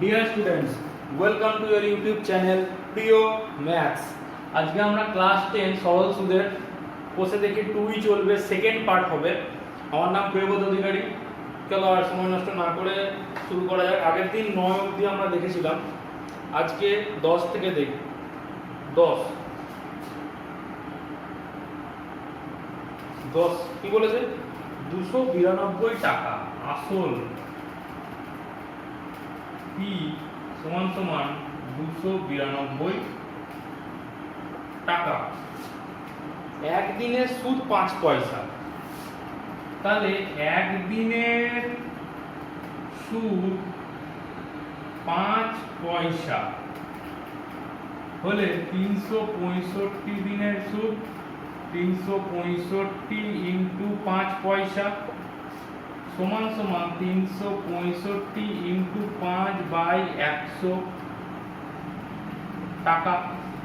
Dear students, welcome to your YouTube channel প্রিয় maths. আজকে আমরা ক্লাস 10 সরল সুদের কোষে দেখি 2ই চলবে, সেকেন্ড পার্ট হবে। আমার নাম প্রিয়ব্রত অধিকারী। চলো আর সময় নষ্ট না করে শুরু করা যাক। আগের দিন 9 অবধি আমরা দেখেছিলাম, আজকে 10 থেকে দেখি। 10 কি বলেছে? 292 টাকা আসল পি সমান সমান 292 টাকা। একদিনের সুদ 5 পয়সা, তাহলে একদিনের সুদ 5 পয়সা হলে 365 দিনের সুদ 365 ইন্টু 5 পয়সা সমান সমান 365 ইন্টু 5 বাই 100 টাকা।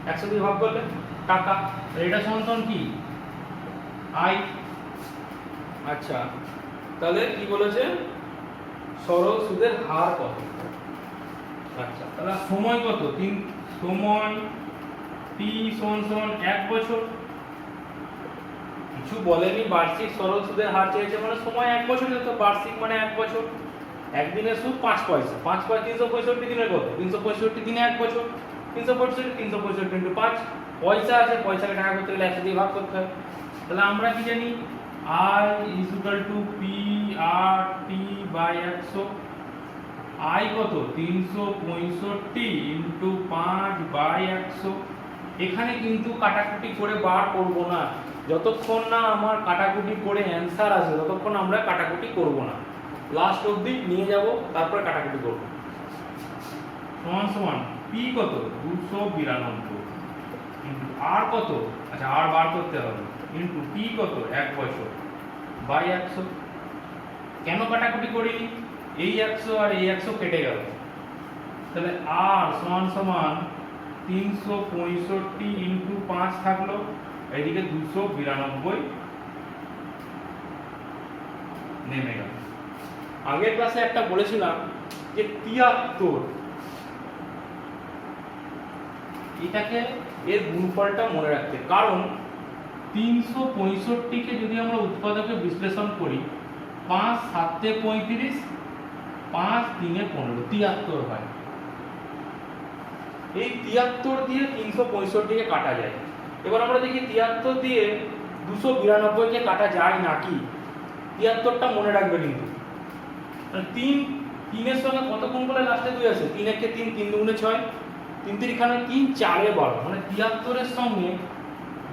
100 দিয়ে ভাগ করলে টাকা, এটা সমান কি? আই। আচ্ছা, তাহলে কি বলেছে? সরল সুদের হার কত? আচ্ছা, তাহলে সময় কত? সময় টি সমান 1 বছর। কিছু বলেনি, বার্ষিক সরল সুদের হার চেয়েছে মানে সময় 1 বছর, তো বার্ষিক মানে 1 বছর। একদিনের সুদ 5 পয়সা, 5 পয়সা 365 দিনের কত? 365 দিনে 1 বছর। 365 ইন্টু 5 পয়সা আছে, পয়সাকে টাকা করতে গেলে 100 দিয়ে ভাগ করতে হয়। তাহলে আমরা কি জানি? I is equal to PRT by 100। I কত? 365 ইন্টু 5 বাই 100। এখানে কিন্তু কাটাকুটি করে বার করব না, যতক্ষণ না আমার কাটাকুটি করে অ্যান্সার আসে ততক্ষণ আমরা কাটাকুটি করব না। লাস্ট অবধি নিয়ে যাব, তারপরে কাটাকুটি করব। সমান সমান পি কত? 292 ইন্টু আর কত? আচ্ছা, আর বার করতে হবে, ইন্টু টি কত? 1 বছর বাই 100। কেন কাটাকুটি করিনি? এই 100 আর এই 100 কেটে গেল, তাহলে আর সমান সমান 365 ইন্টু 5 থাকলো, এইদিকে 292 নেমে গেল। আগের ক্লাসে একটা বলেছিলাম যে 73, এটাকে এর গুণফলটা মনে রাখতে, কারণ 365 যদি আমরা উৎপাদকে বিশ্লেষণ করি, 5 7 35, 5 3 15, 73 হয়। এই 73 দিয়ে 365 কে কাটা যায়। এবার আমরা দেখি 73 দিয়ে 292 কে কাটা যায় নাকি। 73টা মনে রাখবে কিন্তু, 3 এর সঙ্গে কত গুণ করলে লাস্টে 2 আসে? 3 1 কে 3, 3 2 6, 3 3 এখানে 3 4 এ 12, মানে 73 এর সঙ্গে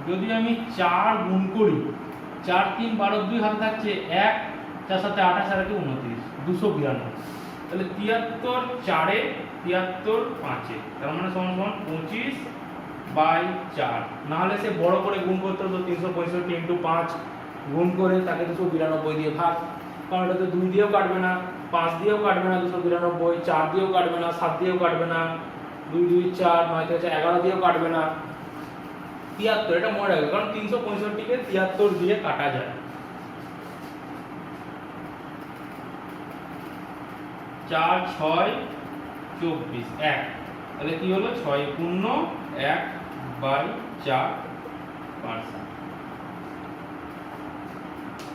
যদি আমি 4 গুণ করি, 4 3 12, 2 হাতে থাকছে 1, 4 7 28 আর 29, 292। তাহলে 73 4 এ 73 5 এ, তার মানে সমান সমান 25 বাই 4। না হলে সে বড় করে গুণ করতে হতো, 365 ইন্টু 5 গুণ করে তাকে 292 দিয়ে ভাগ, কারণ এটা তো 2 দিয়েও কাটবে না, 5 দিয়েও কাটবে না, 292, 4 দিয়েও কাটবে না, 7 দিয়েও কাটবে না, 2 2 4 9 থেকে 11 দিয়েও কাটবে না। 73, এটা মনে রাখবে, কারণ 365 কে 73 দিয়ে কাটা যায়। 4 6 24 1, তাহলে কি হলো? 6 পূর্ণ 1 বাই 4 পার্সেন্ট,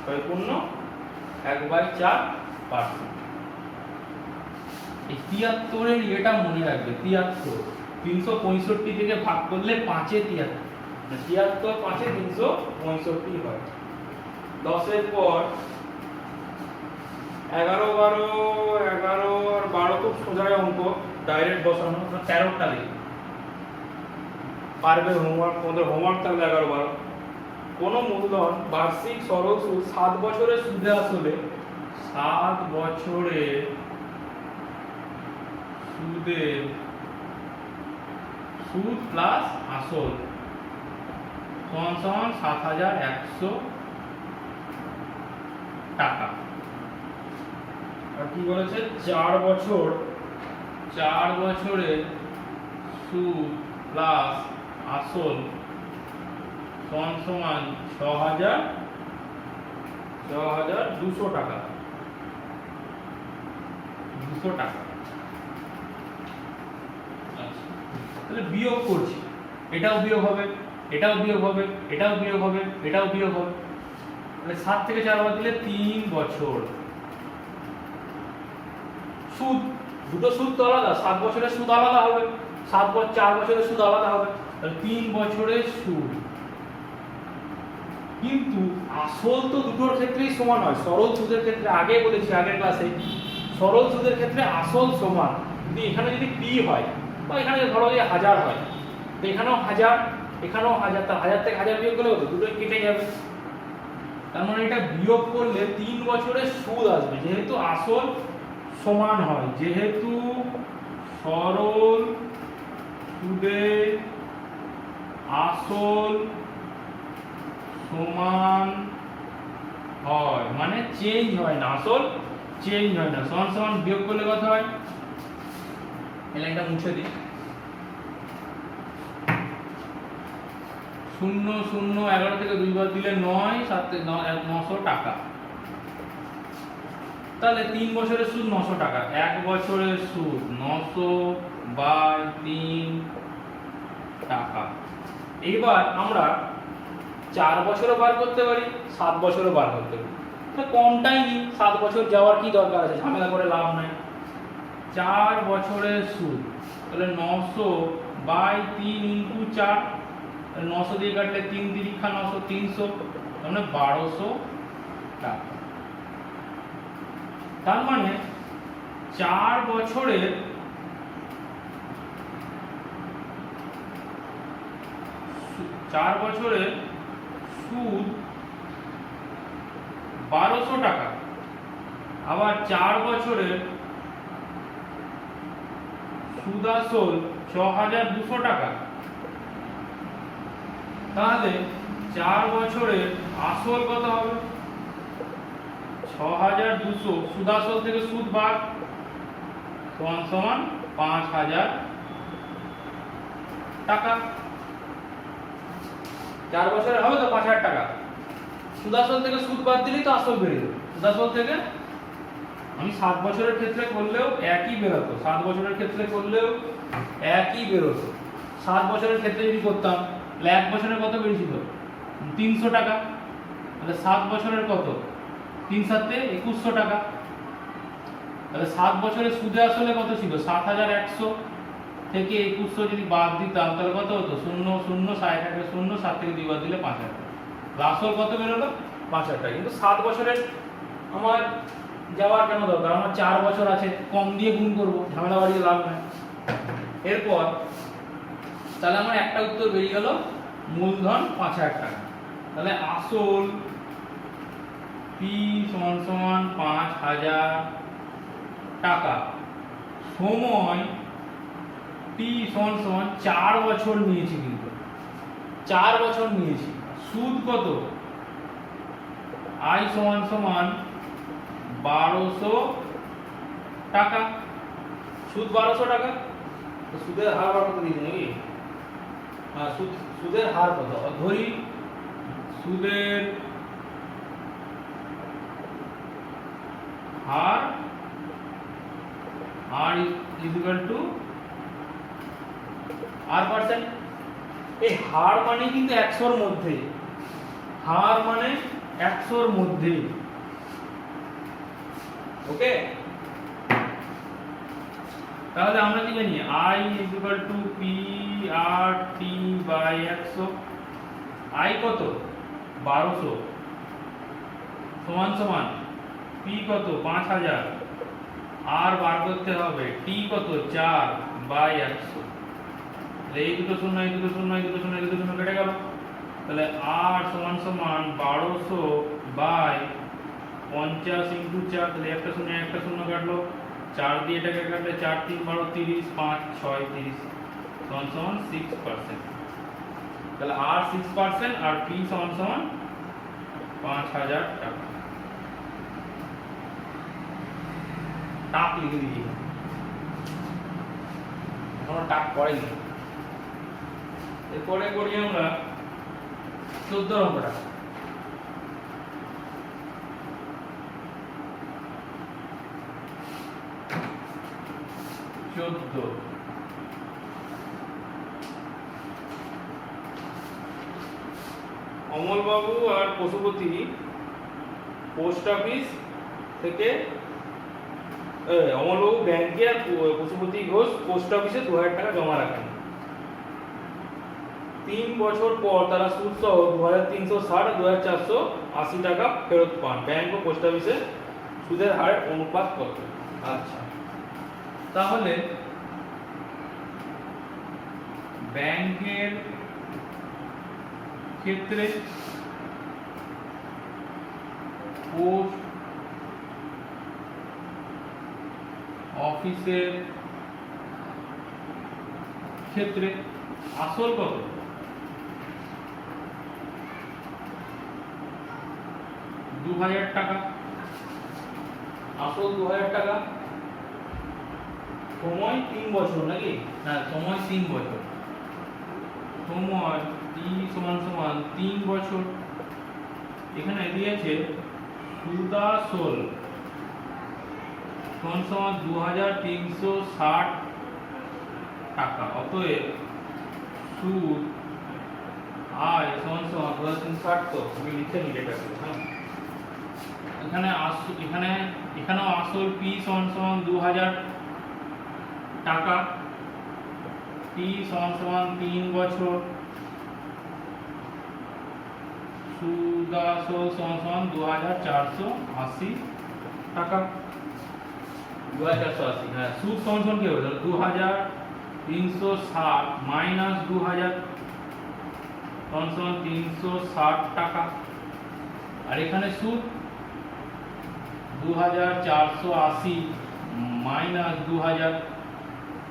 6 পূর্ণ 1 বাই 4 পার্সেন্ট। এই 73 এর এটা মনে রাখবে, 73 365 থেকে ভাগ করলে 5 এ 73, 73 5 এ 365 হয়। 10 এর পর 11 12 11 আর 12 খুব সোজা অঙ্ক, ডাইরেক্ট বসানো। 13টা দেখি পারবে, হোমওয়ার্ক, তোমাদের হোমওয়ার্ক থাকবে 11 12। কোন মূলধন বার্ষিক সরল সুদ 7 বছরের সুদে আসলে 7 বছরে সুদ প্লাস আসল সমান সমান 7100 টাকা। আর কি বলেছে? 4 বছরে সুদ প্লাস আসল সমান সমান 6200 টাকা। 200 টাকা। তাহলে বিয়োগ করছি, এটাও বিয়োগ হবে, এটাও বিয়োগ হবে, এটাও বিয়োগ হবে, এটাও বিয়োগ হবে। তাহলে 7 থেকে 4 বাদ দিলে 3 বছর। সুদ, দুটো সুদ তো আলাদা, 7 বছরের সুদ আলাদা হবে, 4 বছরের সুদ আলাদা হবে, তাহলে 3 বছরের সুদ। কিন্তু আসল তো দুটোর ক্ষেত্রেই সমান হয়। সরল সুদের ক্ষেত্রে আগে বলেছি আগের ক্লাসে, সরল সুদের ক্ষেত্রে আসল সমান। কিন্তু এখানে যদি পি হয় বা এখানে ধরো যে 1000 হয়, তো এখানেও 1000, এখানেও 1000, তার 1000 থেকে 1000 বিয়োগ করলে কত? দুটোই কেটে যাবে। তার মানে এটা বিয়োগ করলে 3 বছরের সুদ আসবে, যেহেতু আসল সমান হয়, যেহেতু সরল সুদের আসল সমান হয়, মানে চেঞ্জ হয় না, আসল চেঞ্জ হয় না। সমান সমান বিয়োগ করলে কত হয়? এই লাইনটা মুছে দিই। 0 0 11 থেকে 2 বাদ দিলে 9, 7 থেকে 900 টাকা। তাহলে 3 বছরের সুদ 900 টাকা, 1 বছরের সুদ 900 বাই 3 টাকা। এবার আমরা 4 বছরও বার করতে পারি, 7 বছরও বার করতে পারি। তো কমটাই নিই, 7 বছর যাওয়ার কি দরকার আছে, ঝামেলা করে লাভ নাই। 4 বছরের সুদ, তাহলে 900 বাই 3 ইন্টু 4, 900 দিয়ে কাটলে 3 তিরিক্ষা 900, 300, মানে 1200 টাকা। তার মানে 4 বছরের সুদ 1200 টাকা, আবার 4 বছরের সুদ আসল 6200 টাকা। তাহলে 4 বছরের আসল কত হবে? 6200, সুদ আসল থেকে সুদ বাদ, সমান 5000 টাকা। 4 বছরের হবে তো 5000 টাকা, সুদ আসল থেকে সুদ বাদ দিলেই তো আসল বেরিয়ে যাবে। সুদ আসল থেকে আমি 7 বছরের ক্ষেত্রে করলেও একই বেরোতো, 7 বছরের ক্ষেত্রে করলেও একই বেরোতো। 7 বছরের ক্ষেত্রে যদি করতাম তাহলে 1 বছরের কত বেরিয়েছিল? 300 টাকা। তাহলে 7 বছরের কত? 3 7 2100 টাকা। তাহলে 7 বছরের সুদে আসলে কত ছিল? 7100 থেকে 2100 যদি বাদ দিতাম তাহলে কত হতো? 0 0 60 টাকা, 0 7 থেকে 2 বাদ দিলে 5000 টাকা। আসল কত বেরোলো? 5000 টাকা। কিন্তু 7 বছরের আমার যাওয়ার কেন দরকার? আমার 4 বছর আছে, কম দিয়ে গুণ করবো, ঝামেলা বাড়িয়ে লাভ নাই। এরপর তাহলে আমার একটা উত্তর বেরিয়ে গেল, মূলধন 5000 টাকা। তাহলে আসল পি সমান সমান 5000 টাকা, সময় টি সমান সমান 4 বছর নিয়েছি, কিন্তু 4 বছর নিয়েছি। সুদ কত? আই সমান সমান 1200 টাকা। সুদ 1200 টাকা, তো সুদের হার কত দিন নাকি? হ্যাঁ, সুদের হার কত ধরি? সুদের হার আর ইকুয়াল টু আর পার্সেন্ট। এই হার মানে কিন্তু 100 এর মধ্যে, হার মানে 100 এর মধ্যে। ওকে, তাহলে আমরা কি জানি? i equal to P R T by 100। i কত? 1200 সমান সমান পি কত? 5000, আর বার করতে হবে টি কত? 4 বাই 100। এই দুটো শূন্য, এই দুটো শূন্য, এই দুটো শূন্য, এই দুটো শূন্য কেটে গেল। তাহলে আর সমান সমান 1200 বাই 50 ইন্টু 4, তাহলে একটা শূন্য একটা শূন্য কাটলো, 4 দিয়ে এটাকে কাটলে 4 3 12 30, 5 6 30 সমান সমান 6%। তাহলে আর 6% আর পি সমান সমান 5000 টাকা। টাক লিখে দিই, এখনো টাক করেনি। এরপরে করি আমরা 14 নম্বরটা। 14 অমলবাবু আর পশুপতি পোস্ট অফিস থেকে অমলবাবু ব্যাংকে আর পশুপতি ঘোষ পোস্ট অফিসে 2000 টাকা জমা রাখেন। 3 বছর পর তারা সুদ সহ 2360 2480 টাকা ফেরত পান। ব্যাংক ও পোস্ট অফিসে সুদের হারের অনুপাত কত? আচ্ছা, তাহলে ব্যাংকের ক্ষেত্রে পোস্ট অফিসের ক্ষেত্রে আসল কত? 2000 টাকা, আসল 2000 টাকা, সময় 3 বছর নাকি? হ্যাঁ, সময় 3 বছর, সময় t সমান সমান 3 বছর। এখানে দিয়েছে সুদাসল সমান সমান 2360 টাকা। অতএব সুদ আয় সমান সমান 2360। তো আমি লিখে নিই এটা। হ্যাঁ, এখানেও আসল p সমান সমান 2000 টাকা, p সমান সমান 3 বছর, সুদাসল সমান সমান 2480 টাকা। 2480, হ্যাঁ, সুদ সমান সমান কি হবে? 2360 মাইনাস 2000 সমান সমান 360 টাকা। আর এখানে সুদ 2480 মাইনাস 2000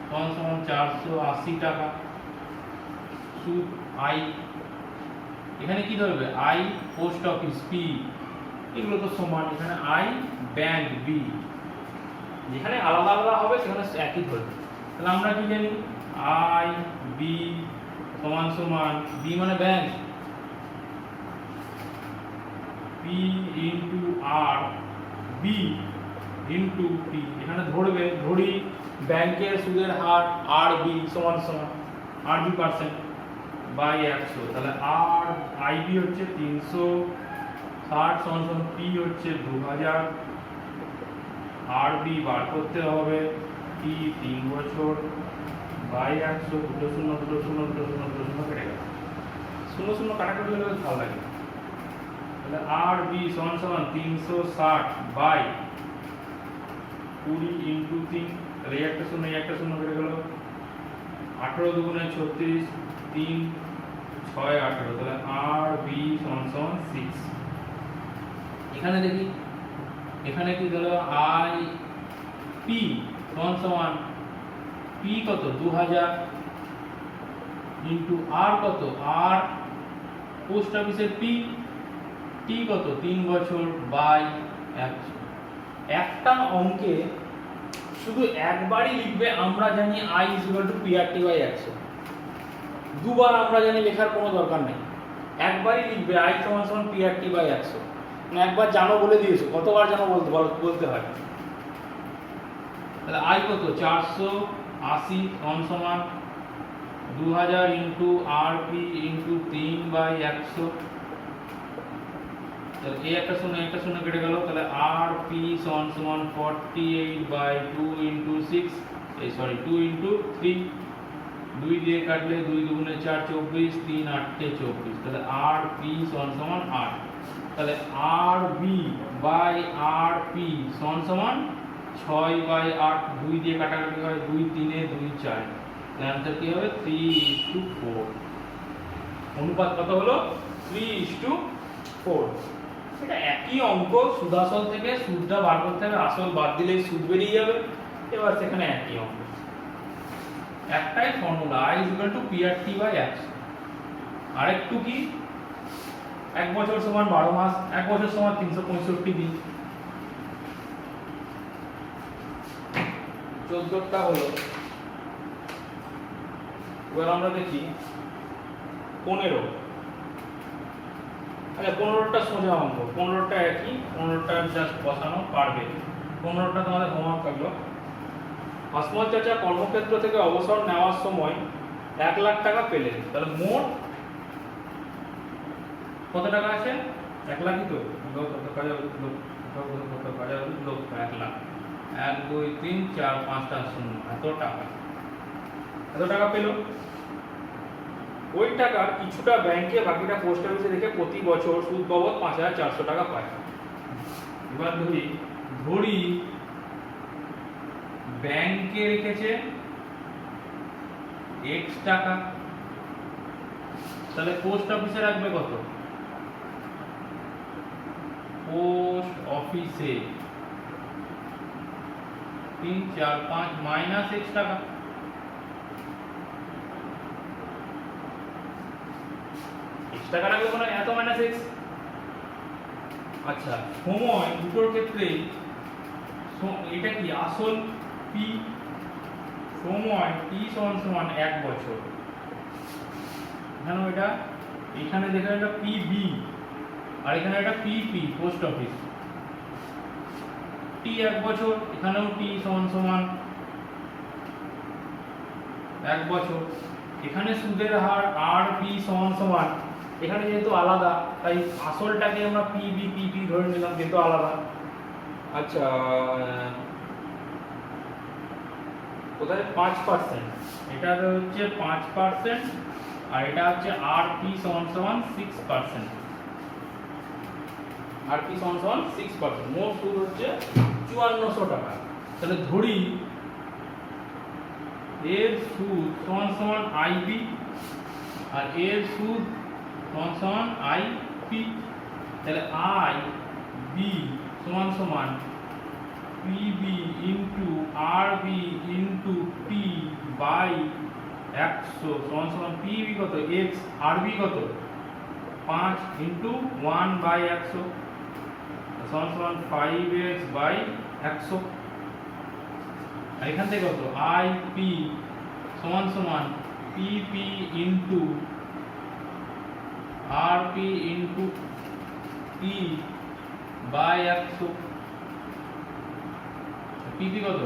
সমান সমান 480 টাকা। সুদ আই, এখানে কি ধরবে? আই পোস্ট অফিস পি, এগুলো তো সমান। এখানে আই ব্যাংক বি, যেখানে আলাদা আলাদা হবে সেখানে একই ধরবে। তাহলে আমরা কি জানি? আই বি সমান সমান, বি মানে ব্যাংক, পি ইন্টু আর, বি ইন্টু পি। এখানে ধরি ব্যাংকের সুদের হার আর বি সমান সমান আর বি পার্সেন্ট বাই 100। তাহলে আর আই বি হচ্ছে 360 সমান সমান পি হচ্ছে 2000, আর বি বার করতে হবে পি 3 বছর বাই 100। 2 শূন্য 2 শূন্য 2 শূন্য 2 শূন্য কেটে গেল, 0 0 কাটাকাটি হলে বেশ ভালো লাগে। তাহলে আর বি সমান সমান 360 বাই 20 ইন্টু 3। তাহলে একটা শূন্য কেটে গেল, 18 দুগুণে 36, 3 6 18। তাহলে আর বি সমান সমান 6। এখানে দেখি, এখানে কি হলো? আই পি সমান সমান পি কত? 2000 ইন্টু আর কত? আর পোস্ট অফিসের পি, টি কত? 3 বছর বাই 100। একটা অঙ্কে শুধু একবারই লিখবে আমরা জানি i PRT বাই 100। দুবার আমরা জানি লেখার কোনো দরকার নেই, একবারই লিখবে i সমান সমান PRT বাই 100। মানে একবার জানো বলে দিয়েছো, কতবার জানো বলতে হয়। তাহলে i কত? 480 সমান সমান 2000 ইন্টু RP ইন্টু 3 বাই 100। তাহলে এই একটা শূন্য কেটে গেল। তাহলে RP সমান সমান 48 বাই 2 ইন্টু 6, 2 ইন্টু 3। 2 দিয়ে কাটলে 2 দুগুণে 4 24, 3 8 24। তাহলে RP সমান সমান 8। তাহলে RB বাই RP সমান সমান 6 বাই 8। 2 দিয়ে কাটাকাটি হয়, 2 3 2 4। অ্যান্সার কি হবে? 3:4। অনুপাত কত হলো? 3:4। এটা একই অঙ্ক, সুদাসল থেকে সুদটা বার করতে হবে, আসল বাদ দিলেই সুদ বেরিয়ে যাবে। এবার সেখানে একই অঙ্ক, একটাই ফর্মুলা, i PRT বাই 100। আরেকটু কি? 1 বছর সমান 12 মাস, 1 বছর সমান 365 দিন। 14টা হলো। এবার আমরা দেখি 15। আচ্ছা, 15টা সোজা অঙ্ক, 15টা একই, 15টা জাস্ট বসানো পারবে। 15টা তোমাদের হোমওয়ার্ক থাকলো। আসমত চাচা কর্মক্ষেত্র থেকে অবসর নেওয়ার সময় 1 লাখ টাকা পেলেন। তাহলে মোট কত টাকা আছে? 1 লাখই তো। লোক কত কাজ লোক কত কাজ লোক 1 লাখ। 1 2 3 4 5টা শূন্য, এত টাকা পেল। ওই টাকার কিছুটা ব্যাংকে, বাকিটা পোস্ট অফিসে রেখে প্রতি বছর সুদ বাবদ 5,400 টাকা পায়। এবার ধরি ব্যাংকে রেখেছে x টাকা, তাহলে পোস্ট অফিসে রাখবে কত? পোস্ট অফিসে 3 4 5 মাইনাস x টাকা। x টাকা রাখবে মানে এত মাইনাস x। আচ্ছা, সময় দুটোর ক্ষেত্রে এটা কি আসল p, সময় t সমান 1 বছর। এখানে দেখো এটা pb আর এখানে এটা pp, পোস্ট অফিস। t 1 বছর, এখানেও t সমান 1 বছর। এখানে সুদের হার rp সমান, এখানে যেহেতু আলাদা তাই আসলটাকে আমরা pb pp ধরে নিলাম, যেহেতু আলাদা। আচ্ছা, কোথায় 5%, এটা হচ্ছে 5% আর এটা হচ্ছে rp সমান 6%। rp সমান 6%, মোট সুদ হচ্ছে 5400 টাকা। তাহলে ধরি এর সুদ সমান ib আর এর সুদ সমান ip। তাহলে ib সমান pb into rb into t by 100 সমান pb কত x, rb কত 5 ইনটু 1 বাই 100 সমান 5x বাই 100। আর এখান থেকে কত ip সমান pp into rp into t by 100। pp কত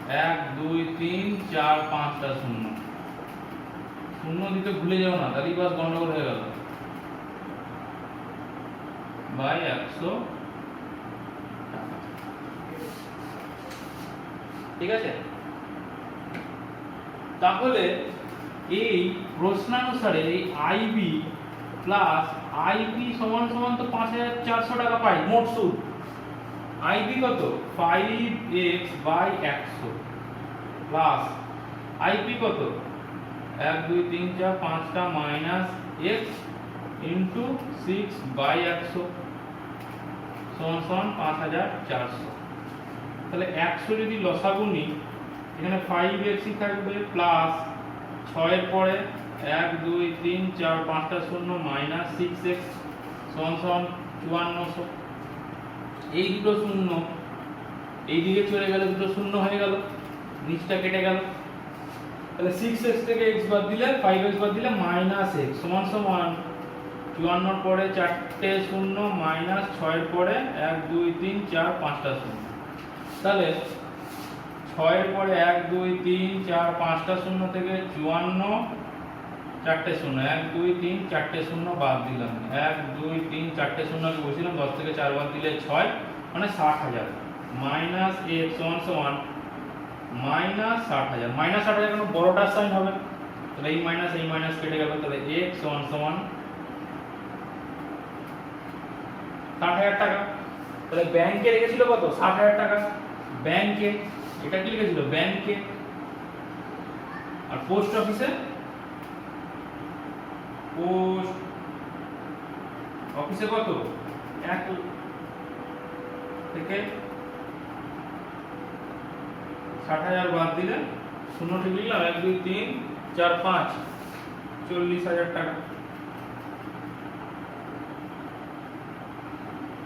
1 2 3 4 5টা শূন্য, শূন্য দিতে ভুলে যাও না, তাহলেই বাস গন্ডগোল হয়ে গেল। বাই 100 টাকা। ঠিক আছে, তাহলে এই প্রশ্নানুসারে এই ib প্লাস ip সমান তো 5,400 টাকা পাই মোট সুদ। ib কত 5x বাই 100 প্লাস ip কত 1 2 3 4 5টা মাইনাস x ইনটু 6 বাই 100 সমান 5,400। তাহলে 100 যদি লসাগু নিই, এখানে 5x থাকবে প্লাস 6 এর পরে 1 2 3 4 5টা শূন্য মাইনাস 6x সমান 5400। এই দুটো শূন্য এই দিকে চলে গেল, দুটো শূন্য হয়ে গেল, নিচটা কেটে গেল। তাহলে 6x থেকে x বাদ দিলে 5x বাদ দিলে মাইনাস x সমান 54 পরে 4টে শূন্য মাইনাস 6 এর পরে 1 2 3 4 5টা শূন্য। তাহলে 6 এর পরে 1 2 3 4 5টা শূন্য থেকে 54 4টে শূন্য 1 2 3 4টে শূন্য বাদ দিলাম, 1 2 3 4টে শূন্যকে বসিলাম, 10 থেকে 4 বাদ দিলে 6 মানে 60,000 মাইনাস x সমান মাইনাস 60,000। মাইনাস 60,000 কেন বড়টার সাইন হবে, তাহলে এই মাইনাস কেটে গেল। তাহলে x সমান 60,000 টাকা। তাহলে ব্যাংকে রেখেছিল কত 60,000 টাকা ব্যাংকে, এটা কি লিখেছিল ব্যাংকে। আর পোস্ট অফিসে কত 1 থেকে 60,000 বাদ দিলে শূন্য ঠিক লিখলাম, 1 2 3 4 5 40,000 টাকা।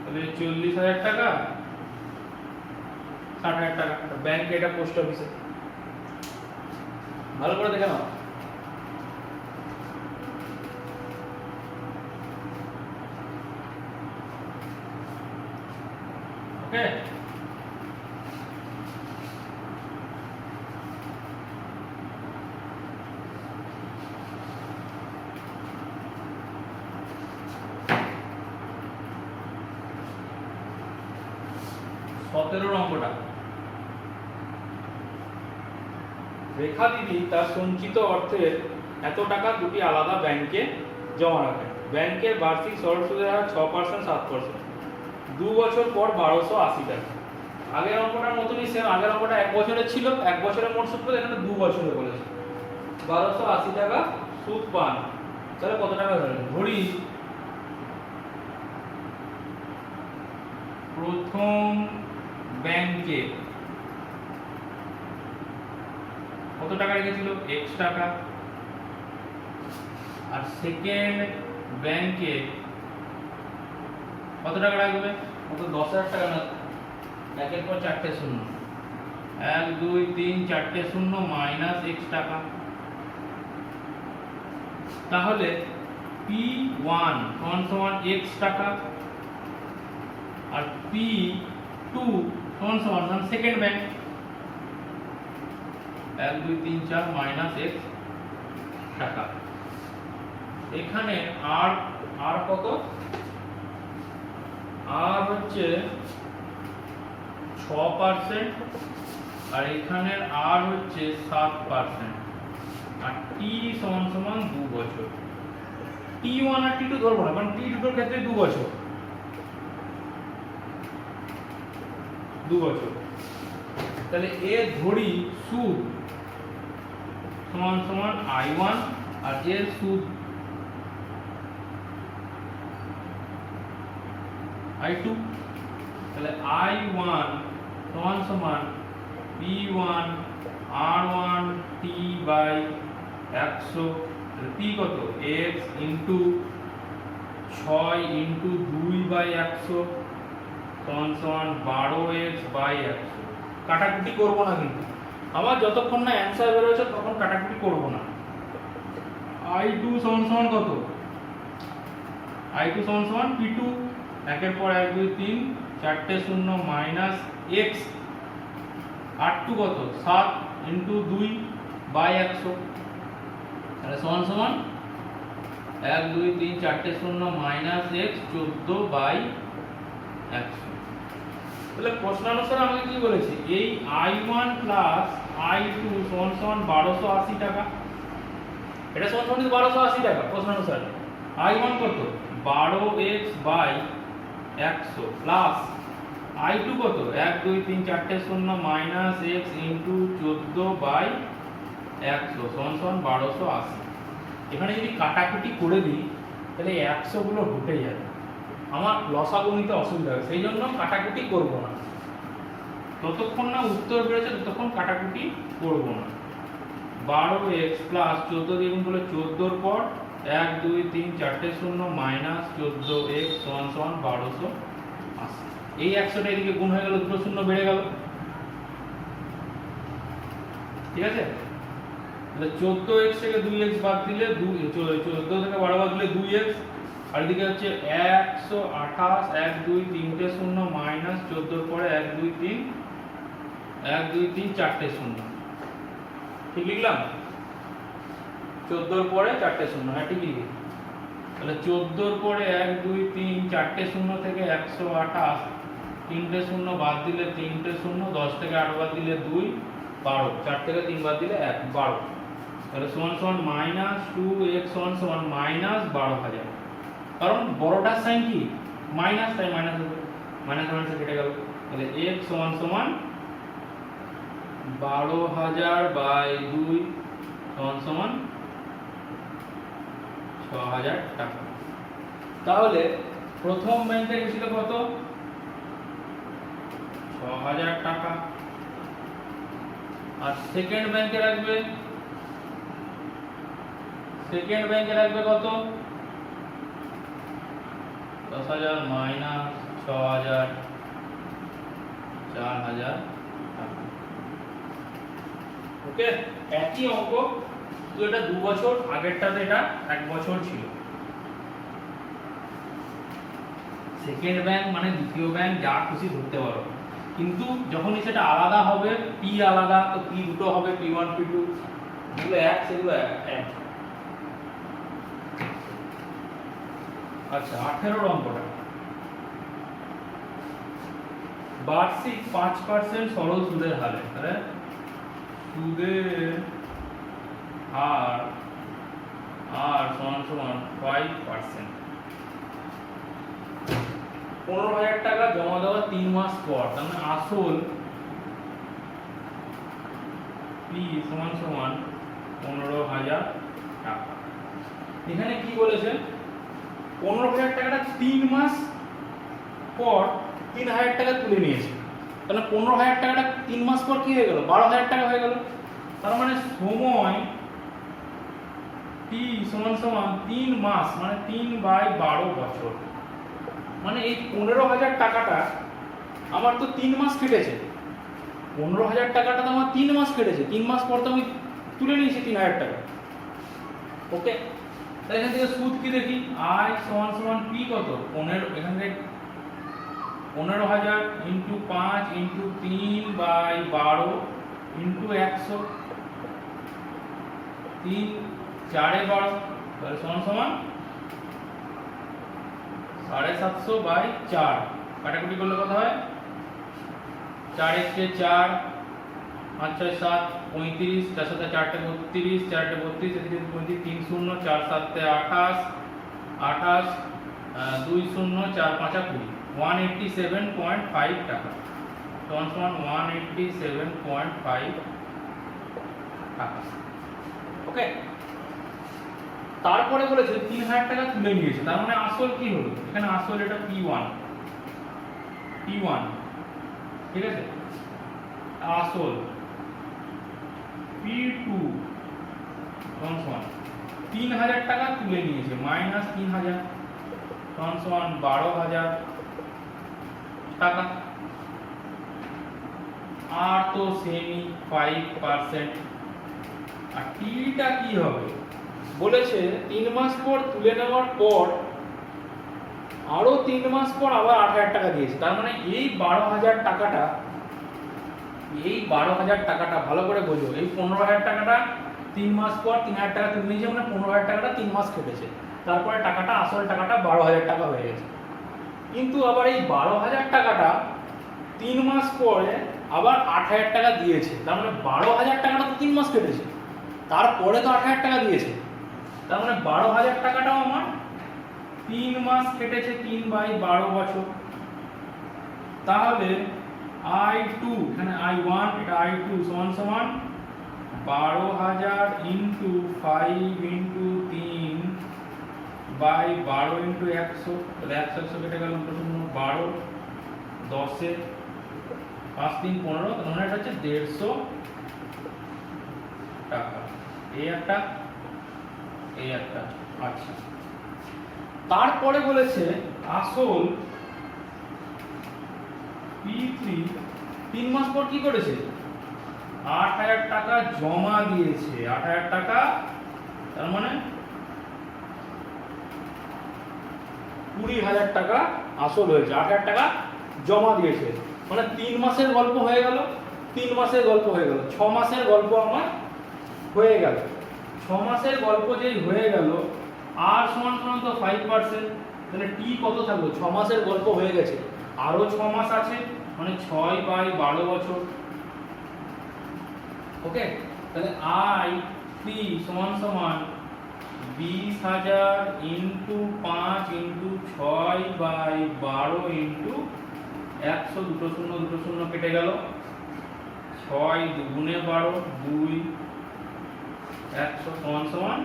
তাহলে 40,000 টাকা 60,000 টাকা ব্যাংকে, এটা পোস্ট অফিসে। ভালো করে দেখে নাও। ওকে, 17 অঙ্কটা। রেখা দিদি তার সঞ্চিত অর্থের এত টাকা দুটি আলাদা ব্যাংকে জমা রাখেন। ব্যাংকের বার্ষিক সরল সুদের হার 6% 7%। 2 বছর পর 1280 টাকা। আগের অঙ্কটার মতনই সেম, আগের অঙ্কটা 1 বছরের ছিল, 1 বছরের মোট সুদ পেলে, এখানে 2 বছরে বলেছে। 1280 টাকা সুদ পান, তাহলে কত টাকা ধরেন? ধরি প্রথম ব্যাংকে কত টাকা রেখেছিল? x টাকা। আর সেকেন্ড ব্যাংকে কত টাকা রাখবে? কত? 10,000 টাকা না? একের পর 4টে শূন্য, 1 2 3 4টে শূন্য মাইনাস x টাকা। তাহলে P1 সমান x টাকা আর P2 সমান সেকেন্ড ব্যাংক 1 2 3 4 মাইনাস x টাকা। এখানে আর কত? আর হচ্ছে 6% আর এখানে আর হচ্ছে 7%। আর t সমান 2 বছর। T1 আর T2 ধরবো না, কারণ T2 এর ক্ষেত্রে 2 বছর। 2 বছর। তাহলে এ ধরি সুদ সমান I1 আর এর সুদ I2। তাহলে I1 সমান P1 R1 T by 100। P কত? x ইন্টু 6 ইন্টু 2 বাই 100 সমান 12x বাই 100। কাটাকুটি করবো না কিন্তু, আমার যতক্ষণ না অ্যান্সার বেরোচ্ছে তখন কাটাকুটি করবো না। I2 সমান কত? I2 সমান P2, একের পর 1 2 3 4টে শূন্য মাইনাস x। R2 কত? 7 ইন্টু 2 বাই 100। তাহলে সমান 1 2 3 4টে শূন্য মাইনাস x 14 বাই 100। তাহলে প্রশ্নানুসারে আমাকে কি বলেছে? এই I1 প্লাস I2 সমান 1280 টাকা। এটা সমান 1280 টাকা প্রশ্নানুসারে। I1 কত? 12x বাই 100 প্লাস I2 কত? 1 2 3 4টে শূন্য মাইনাস x ইন্টু 14 বাই 100 সমান 1280। এখানে যদি কাটাকুটি করে দিই তাহলে 100 গুলো ঢুকে যাবে, আমার লসাগু নিতে অসুবিধা হবে, সেই জন্য কাটাকুটি করব না। ততক্ষণ না উত্তর বেরোচ্ছে ততক্ষণ কাটাকুটি করব না। 12x প্লাস 14 দিয়ে গুণ করলে 14 এর পর 1 2 3 4টে শূন্য মাইনাস 14x সমান 1280। এই 100টা এদিকে গুণ হয়ে গেল, দুটো শূন্য বেড়ে গেল, ঠিক আছে? তাহলে 14x থেকে 2x বাদ দিলে 14 থেকে 12 বাদ দিলে 2x, আর এদিকে হচ্ছে 128 1 2 3টে শূন্য মাইনাস 14 এর পরে 1 2 3 4টে শূন্য, ঠিক লিখলাম? 14 এর পরে 4টে শূন্য, হ্যাঁ ঠিক লিখি। তাহলে 14 এর পরে 1 2 3 4টে শূন্য থেকে 128, 3টে শূন্য বাদ দিলে 3টে শূন্য, 10 থেকে 8 বাদ দিলে 2 12, 4 থেকে 3 বাদ দিলে 1 12। তাহলে সমান মাইনাস 2x সমান মাইনাস 12,000। কারণ বড়টার সাইন কি? মাইনাস, তাই মাইনাস হবে, মাইনাস মাইনাসে কেটে গেল। তাহলে x সমান 12,000 বাই 2 সমান 6,000 টাকা। তাহলে প্রথম ব্যাংকে ছিল কত? 6,000 টাকা। আর সেকেন্ড ব্যাংকে রাখবে কত? 10,000 মাইনাস 6,000 4,000 টাকা। ওকে, একই অঙ্ক, তো এটা 2 বছর, আগেরটাতে এটা 1 বছর ছিল। সেকেন্ড ব্যাংক মানে দ্বিতীয় ব্যাংক, যা খুশি ধরতে পারো, কিন্তু যখনই সেটা আলাদা হবে, পি আলাদা, তো পি দুটো হবে, P1 P2, যেগুলো এক সেগুলো এক। আচ্ছা, 18 অঙ্কটা। বার্ষিক 5% সরল সুদের হারে, তাহলে সুদের হার সমান সমান 5%। 15,000 টাকা জমা দেওয়া 3 মাস পর, তার মানে আসল পি সমান সমান 15,000 টাকা। এখানে কি বলেছে, 15,000 টাকাটা 3 মাস পর 3,000 টাকা তুলে নিয়েছে, তাহলে 15,000 টাকাটা 3 মাস পর কি হয়ে গেল, 12,000 টাকা হয়ে গেল। তার মানে সময় টি সমান সমান 3 মাস, মানে 3/12 বছর। মানে এই 15,000 টাকাটা আমার তো 3 মাস কেটেছে, 15,000 টাকাটা তো আমার 3 মাস কেটেছে, 3 মাস পর তো আমি তুলে নিয়েছি 3,000 টাকা। ওকে, তাহলে এখান থেকে সুদ কি দেখি, আই সমান সমান পি কত 15, এখান থেকে 15,000 ইন্টু 5 ইন্টু 3/12 ইন্টু 100, 3 4/12, তাহলে সমান সমান 750/4। কাটাকুটি করলে কত হয়, 4 × 4 5 6 7 35, 4 7 4 32, 4 32 এদিকে 35, 3 0 4 7 28 28 2 0 4 5 20, 187.5 টাকা, সমান সমান 187.5 টাকা। ওকে, তারপরে বলেছে 3,000 টাকা তুলে নিয়েছে, তার মানে আসল কি হলো, এখানে আসল এটা P1, ঠিক আছে, আসল P2 সমান সমান 3,000 টাকা তুলে নিয়েছে মাইনাস 3,000 সমান সমান 12,000 টাকা। আর তো সেমি 5%। আর টিটা কি হবে বলেছে, 3 মাস পর তুলে নেওয়ার পর আরো 3 মাস পর আবার 8,000 টাকা দিয়েছে, তার মানে এই 12,000 টাকাটা, ভালো করে বোঝো, এই 15,000 টাকাটা 3 মাস পর 3,000 টাকা তুলে নিয়েছে, মানে 15,000 টাকাটা 3 মাস কেটেছে, তারপরে টাকাটা আসল টাকাটা 12,000 টাকা হয়ে গেছে। কিন্তু আবার এই 12,000 টাকাটা 3 মাস পরে আবার 8,000 টাকা দিয়েছে, তার মানে 12,000 টাকাটা তো 3 মাস কেটেছে, তারপরে তো 8,000 টাকা দিয়েছে, তার মানে 12,000 টাকাটাও আমার 3 মাস কেটেছে 3/12 বছর। তাহলে I2, এখানে I1 এটা I2 সমান সমান 12,000 ইন্টু 5 ইন্টু 3/12 ইন্টু 100, তাহলে 100 কেটে গেল 12 10 5 3 15, তার মানে এটা হচ্ছে 150 টাকা। এই একটা আচ্ছা, তারপরে বলেছে আসল P3 3 মাস পর কি করেছে, 8,000 টাকা জমা দিয়েছে, 8,000 টাকা, তার মানে 20,000 টাকা আসল হয়েছে, 8,000 টাকা জমা দিয়েছে, মানে 3 মাসের গল্প হয়ে গেল, 3 মাসের গল্প হয়ে গেল, 6 মাসের গল্প আমার হয়ে গেল। 6 মাসের গল্প যেই হয়ে গেল, আর সমান সমান তো 5%, তাহলে টি কত থাকলো, 6 মাসের গল্প হয়ে গেছে, আরো 6 মাস আছে, মানে 6/12 বছর। ওকে, তাহলে আই পি সমান সমান 20,000 ইন্টু 5 ইন্টু 6/12 ইন্টু 100, 2 0 2 0 কেটে গেল, 6 2 12 2 100 সমান সমান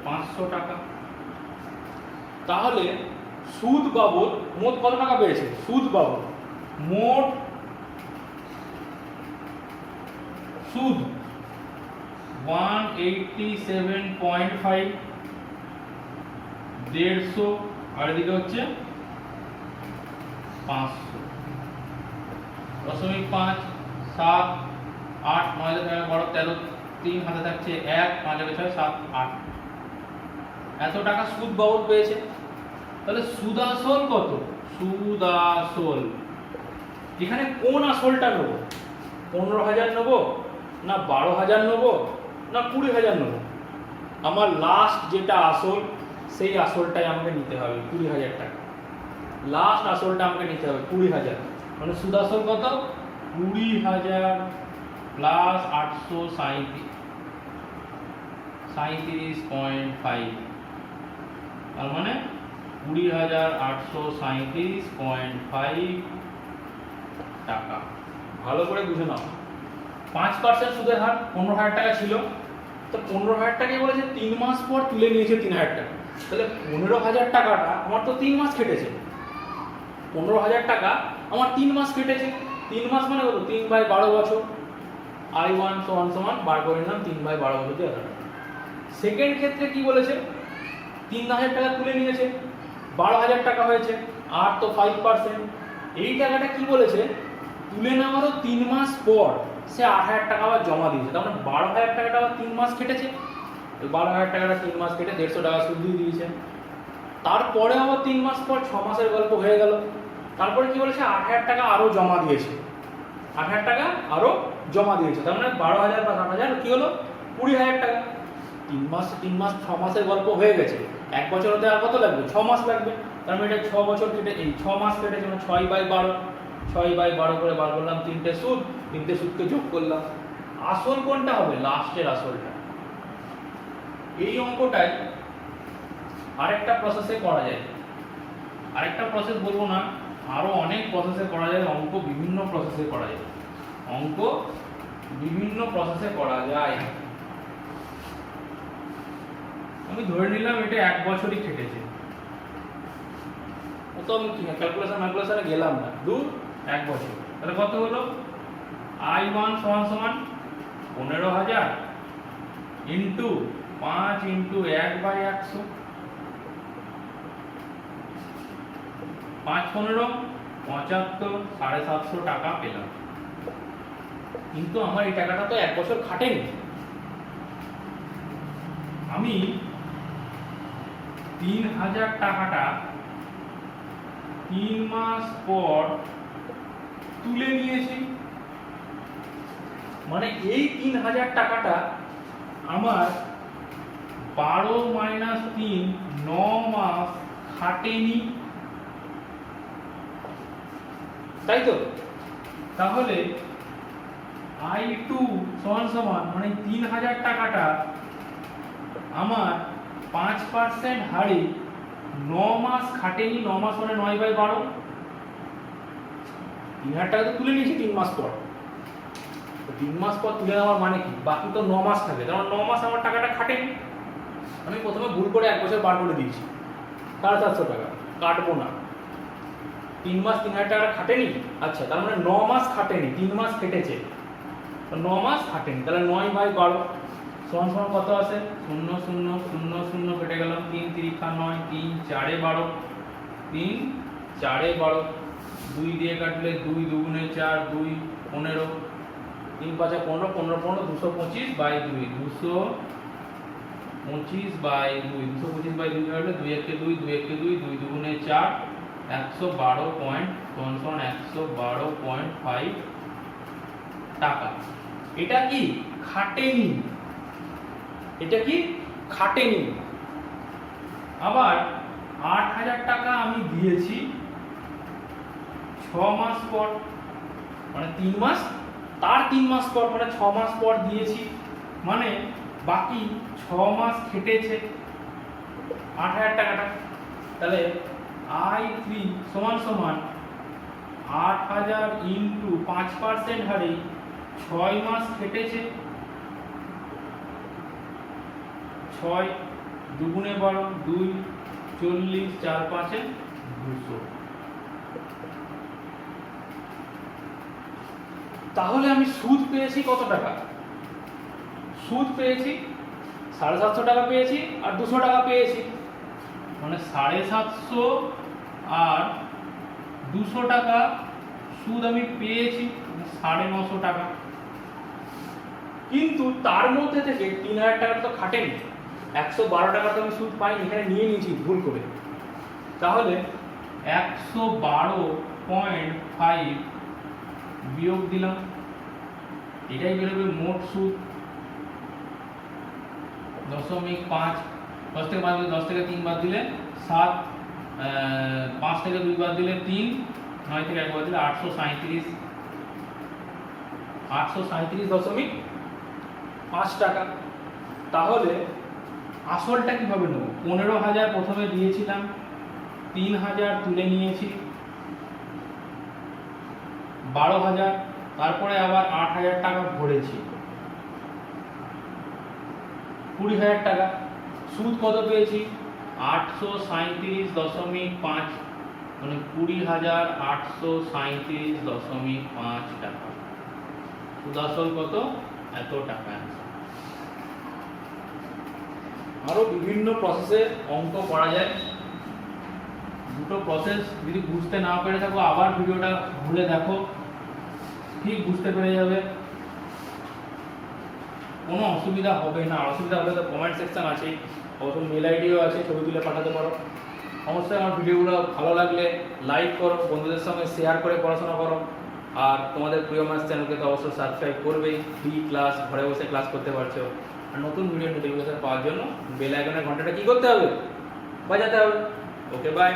500 টাকা। তাহলে সুদ বাবদ মোট কত টাকা পেয়েছে, সুদ বাবদ মোট সুদ 187.5, 150, আর এদিকে হচ্ছে 500, 0.5 7 8 9 12 13 3 হাতে থাকছে 1 5 6 7 8, এত টাকা সুদ বাবদ পেয়েছে। তাহলে সুদ আসল কত, সুদ আসল এখানে কোন আসলটা নেব, 15,000 নেব না 12,000 নেব না 20,000 নেব, আমার লাস্ট যেটা আসল সেই আসলটাই আমাকে নিতে হবে 20,000 টাকা, লাস্ট আসলটা আমাকে নিতে হবে 20,000, মানে সুদ আসল কত 20,000 প্লাস 837.5, তার মানে 20,837.5 টাকা। ভালো করে বুঝে নাও, 5% সুদের হার 15,000 টাকা ছিল, তো 15,000 টাকাই বলেছে 3 মাস পর তুলে নিয়েছে 3,000 টাকা, তাহলে 15,000 টাকাটা আমার তো 3 মাস কেটেছে। 15,000 টাকা আমার 3 মাস কেটেছে। 3 মাস মানে কত, 3/12 বছর। I1 সমান বার করে নিলাম 3/12 বছর দিয়ে 1,000 টাকা। সেকেন্ড ক্ষেত্রে কি বলেছে, 3,000 টাকা তুলে নিয়েছে, 12,000 টাকা হয়েছে, আর তো 5%। এই টাকাটা কি বলেছে, তুলে নেওয়ারও 3 মাস পর সে 8,000 টাকা আবার জমা দিয়েছে, তার মানে 12,000 টাকাটা আবার 3 মাস কেটেছে। 12,000 টাকাটা 3 মাস কেটে 150 টাকা সুদ দিয়ে দিয়েছে। তারপরে আবার 3 মাস পর 6 মাসের গল্প হয়ে গেল। তারপরে কি বলেছে, 8,000 টাকা আরো জমা দিয়েছে, 8,000 টাকা আরো জমা দিয়েছে, তার মানে 12,000 বা 8,000 কি হলো 20,000 টাকা। 3 মাস 6 মাসের গল্প হয়ে গেছে। 1 বছর হতে আর কত লাগবে, 6 মাস লাগবে, তার মানে এটা 6 বছর কেটে এই 6 মাস কেটেছে, মানে 6/12, 6/12 করে বার করলাম 3টে সুদ, 3টে সুদকে যোগ করলাম। আসল কোনটা হবে, লাস্টের আসলটা। এই অঙ্কটাই আরেকটা প্রসেসে করা যায়, আরেকটা প্রসেস বলবো না, আরো অনেক প্রসেসে করা যায় অঙ্ক, বিভিন্ন প্রসেসে করা যায় অঙ্ক, বিভিন্ন প্রসেসে করা যায়। আমি ধরে নিলাম এটা 1 বছরই কেটেছে, তো আমি কি ক্যালকুলেশনে গেলাম না, 1 বছর, তাহলে কত হলো, I1 সমান 15,000 ইন্টু 5 ইন্টু 1/100, 5 15 75, 750 টাকা পেলাম। কিন্তু আমার এই টাকাটা তো 1 বছর খাটেনি, আমি 3,000 টাকাটা 3 মাস পর তুলে নিয়েছি, মানে এই 3,000 টাকাটা আমার 12 - 3 9 মাস খাটেনি, তাই তো? তাহলে I2 সমান মানে 3,000 টাকাটা আমার 5% হারে 9 মাস খাটেনি, 9 মাস মানে 9/12, 3,000 টাকা তো তুলে নিয়েছি 3 মাস পর, 3 মাস পর তুলে নেওয়ার মানে কি, বাকি তো 9 মাস থাকে, তার 9 মাস আমার টাকাটা খাটেনি। আমি প্রথমে ভুল করে 1 বছর বার করে দিয়েছি, 750 টাকা কাটবো না, 3 মাস 3,000 টাকা খাটেনি, আচ্ছা তার মানে 9 মাস খাটেনি, 3 মাস কেটেছে, 9 মাস খাটেনি, তাহলে 9/12 সমান কত আছে, 0 0 0 0 কেটে গেলাম, 3 3 9, 3 4 12, 3 4 12, 2 দিয়ে কাটলে 2 2 4, 2 15, 3 5 15, 15 15 225/2, 225/2, 225/2 কাটলে 2 1 2, 2 1 2, 2 2 4, 112.5 টাকা। এটা কি খাটেনি, এটা কি খাটেনি। আবার 8,000 টাকা আমি দিয়েছি 6 মাস পর, মানে 3 মাস, তার 3 মাস পর, মানে 6 মাস পর দিয়েছি, মানে বাকি 6 মাস খেটেছে 8,000 টাকাটা, তাহলে I3 সমান 8,000 ইন্টু 5% হারে 6 মাস খেটেছে, 6 2 12, 2 40, 4 5 200। তাহলে আমি সুদ পেয়েছি কত টাকা, সুদ পেয়েছি 750 টাকা পেয়েছি আর 200 টাকা পেয়েছি, মানে 750 আর 200 টাকা সুদ আমি পেয়েছি, 950 টাকা। কিন্তু তার মধ্যে থেকে 3,000 টাকা তো খাটেনি, 112 টাকা তো আমি সুদ পাইনি, এখানে নিয়ে নিয়েছি ভুল করে, তাহলে 112.5 বিয়োগ দিলাম, এটাই বেরোবে মোট সুদ 0.5, 10 থেকে 5 10 থেকে 3 বাদ দিলে 7, 5 থেকে 2 বাদ দিলে 3, 9 থেকে 1 বাদ দিলে 837.5 টাকা। তাহলে আসলটা কিভাবে নেব? 15,000 প্রথমে দিয়েছিলাম, 3,000 তুলে নিয়েছি, 12,000, তারপরে আবার 8,000 টাকা ভরেছি, 20,000 টাকা। সুদ কত পেয়েছি? 837.5, মানে 20,837.5 টাকা। সুদ আসল কত? এত টাকা। আরো বিভিন্ন প্রসেসে অঙ্ক করা যায়। দুটো প্রসেস যদি বুঝতে না পেরে থাকো আবার ভিডিওটা ঘুরে দেখো, ঠিক বুঝতে পেরে যাবে, কোনো অসুবিধা হবে না। অসুবিধা হলে তো কমেন্ট সেকশন আছেই, অবশ্য মেল আইডিও আছে, ছবি তুলে পাঠাতে পারো। অবশ্যই আমার ভিডিওগুলো ভালো লাগলে লাইক করো, বন্ধুদের সঙ্গে শেয়ার করে পড়াশোনা করো। আর তোমাদের প্রিয় ম্যাথস চ্যানেলকে তো অবশ্যই সাবস্ক্রাইব করবেই। ফ্রি ক্লাস, ঘরে বসে ক্লাস করতে পারছো। আর নতুন ভিডিও নোটিফিকেশন পাওয়ার জন্য বেল আইকনের ঘন্টাটা কি করতে হবে? বাজাতে হবে। ওকে, বাই।